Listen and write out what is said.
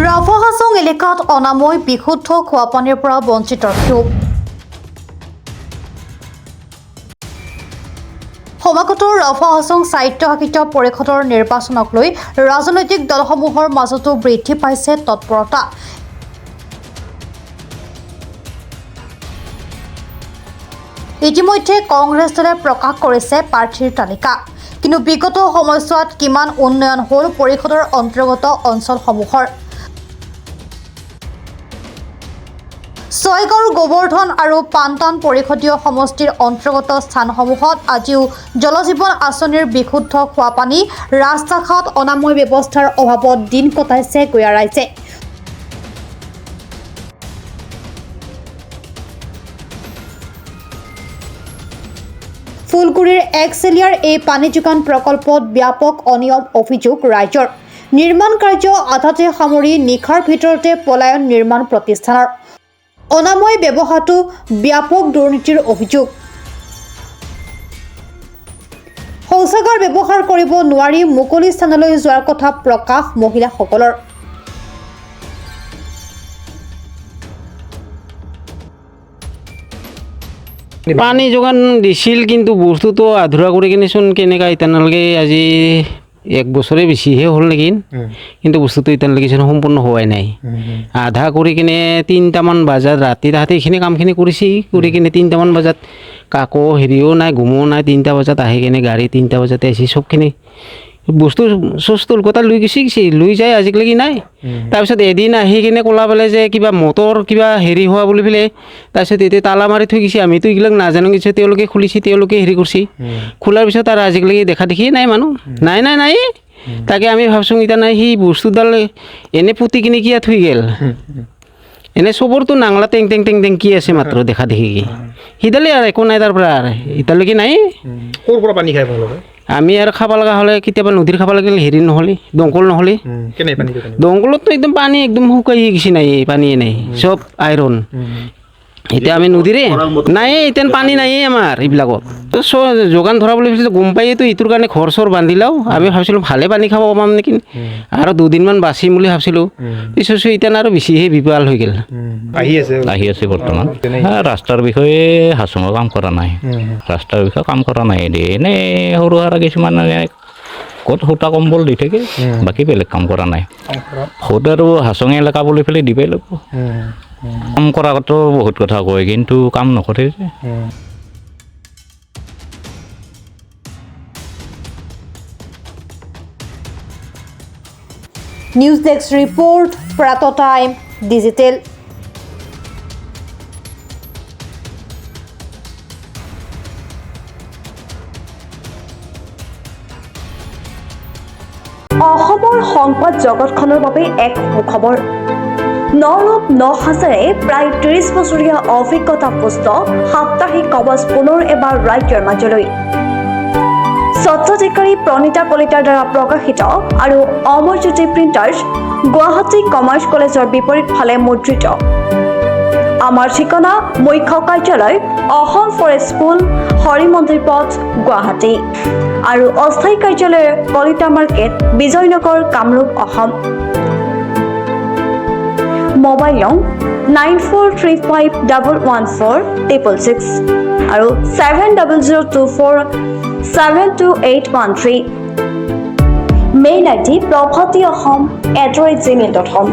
ৰাফাহাছং এলেকাত অনাময় বিশুদ্ধ খোৱাপানীৰ পৰা বঞ্চিত ক্ষোভ। সমাগত ৰাফাহাছং স্বায়ত্তশাসিত পৰিষদৰ নিৰ্বাচনক লৈ ৰাজনৈতিক দলসমূহৰ মাজতো বৃদ্ধি পাইছে তৎপৰতা। ইতিমধ্যে কংগ্ৰেছ দলে প্ৰকাশ কৰিছে প্ৰাৰ্থীৰ তালিকা। কিন্তু বিগত সময়ছোৱাত কিমান উন্নয়ন হ'ল পৰিষদৰ অন্তৰ্গত অঞ্চলসমূহৰ? ছয়গাঁওৰ গোবৰ্ধন আৰু পানটান পৰিষদীয় সমষ্টিৰ অন্তৰ্গত স্থানসমূহত আজিও জলজীৱন আঁচনিৰ বিশুদ্ধ খোৱাপানী, ৰাস্তা ঘাট, অনাময় ব্যৱস্থাৰ অভাৱত দিন কটাইছে গঞা ৰাইজে। ফুলগুৰিৰ একচেলিয়াৰ এই পানী যোগান প্ৰকল্পত ব্যাপক অনিয়ম অভিযোগ ৰাইজৰ। নিৰ্মাণ কাৰ্য আধাতে সামৰি নিশাৰ ভিতৰতে পলায়ন নিৰ্মাণ প্ৰতিষ্ঠানৰ। অনাময় ব্যৱহাৰতো ব্যাপক দুৰ্নীতিৰ অভিযোগ। শৌচাগাৰ ব্যৱহাৰ কৰিব নোৱাৰি মুকলি স্থানলৈ যোৱাৰ কথা প্ৰকাশ মহিলাসকলৰ। পানী যোগান দিছিল কিন্তু বস্তুটো আধৰুৱা কৰি কিনেচোন কেনেকা এতিয়ালৈকে আজি 1 বছৰে বেছিহে হ'ল নেকি, কিন্তু বস্তুটো এতিয়ালৈকে সম্পূৰ্ণ হোৱাই নাই। আধা কৰি কিনে 3টামান বজাত ৰাতি তাহাঁতে এইখিনি কামখিনি কৰিছে, কৰি কিনে 3টামান বজাত কাকো হেৰিও নাই, ঘুমো নাই। 3টা বজাত আহি কিনে গাড়ী 3টা বজাতে আহিছে, চবখিনি বস্তু চস্তু কথা লৈ গৈছে লৈ যায় আজিলৈকে নাই। তাৰপিছত এদিন আহি কিনে ক'লা পেলে যে কিবা মটৰ কিবা হেৰি হোৱা বুলি পেলাই, তাৰপিছত এতিয়া তালা মাৰি থৈ গৈছে। আমিতো এইবিলাক নাজানো, কিছু তেওঁলোকে খুলিছে, তেওঁলোকে হেৰি কৰিছে। খোলাৰ পিছত আৰু আজিলৈকে দেখা দেখিয়ে নাই মানুহ, নাই। তাকে আমি ভাবছোঁ এতিয়া নাই, সি বস্তুডাল এনে পুতি কিনে কিয় থৈ গ'ল। এনে চবৰতো নাংলা টেং টেং কি আছে মাত্ৰ দেখা দেখি কি সিডালে আৰু একো নাই তাৰ পৰা আৰু এতিয়ালৈকে নাই। ক'ৰ পৰা পানী খাই ভাল হয়? আমি আৰু খাব লগা হ'লে কেতিয়াবা নদীৰ খাব লাগিলে হেৰি নহ'লে দমকল নহ'লে। দমকলততো একদম পানী একদম শুকাই গৈছে, নাই পানীয়ে নাই, চব আইৰণ। এতিয়া আমি নদীৰে নাই, এতিয়া পানী নাইয়ে আমাৰ এইবিলাকত। তো যোগান ধৰা বুলি ভাবিছিলোঁ, গম পায়েতো এইটোৰ কাৰণে ঘৰ চৰ বান্ধি লওঁ। আমি ভাবিছিলোঁ ভালে পানী খাব পাম নেকি, আৰু 2 দিনমান বাচিম বুলি ভাবিছিলোঁ। পিছত এতিয়া আৰু বেছিহে বিপাল হৈ গ'ল। আহি আছে বৰ্তমান। ৰাস্তাৰ বিষয়ে হাছঙৰ কাম কৰা নাই, ৰাস্তাৰ বিষয়ে কাম কৰা নাই। এনেই সৰু সুৰা কিছুমান ক'ত সূতা কম্বল দি থাকে, বাকী বেলেগ কাম কৰা নাই। সৌতে আৰু হাছঙে এলেকা বুলি পেলাই দিবই লাগিব। কাম কৰাটো বহুত কথা কয়, কিন্তু কাম নকৰে যে। নিউজ ডেস্ক ৰিপোৰ্ট, প্ৰাত টাইম ডিজিটেল। অসমৰ সংবাদ জগতখনৰ বাবে এক সুখবৰ। নৰূপ নহাজেৰে প্ৰায় 30 বছৰীয়া অভিজ্ঞতা পুষ্ট সাপ্তাহিক কবচ পুনৰ এবাৰ ৰাজ্যৰ মাজলৈ। স্বত্বাধিকাৰী প্ৰণীতা কলিতাৰ দ্বাৰা প্ৰকাশিত আৰু অমৰজ্যোতি প্ৰিণ্টাৰ্ছ, গুৱাহাটী কমাৰ্চ কলেজৰ বিপৰীত ফালে মুদ্ৰিত। আমাৰ ঠিকনা মুখ্য কাৰ্যালয় অসম ফৰেষ্ট স্কুল, হৰি মন্দিৰ পথ, গুৱাহাটী, আৰু অস্থায়ী কাৰ্যালয় কলিতা মাৰ্কেট, বিজয়নগৰ, কামৰূপ, অসম। মোবাইল নং 9435114666 আৰু 7024722813। Mail ID probhatiahom@gmail.com।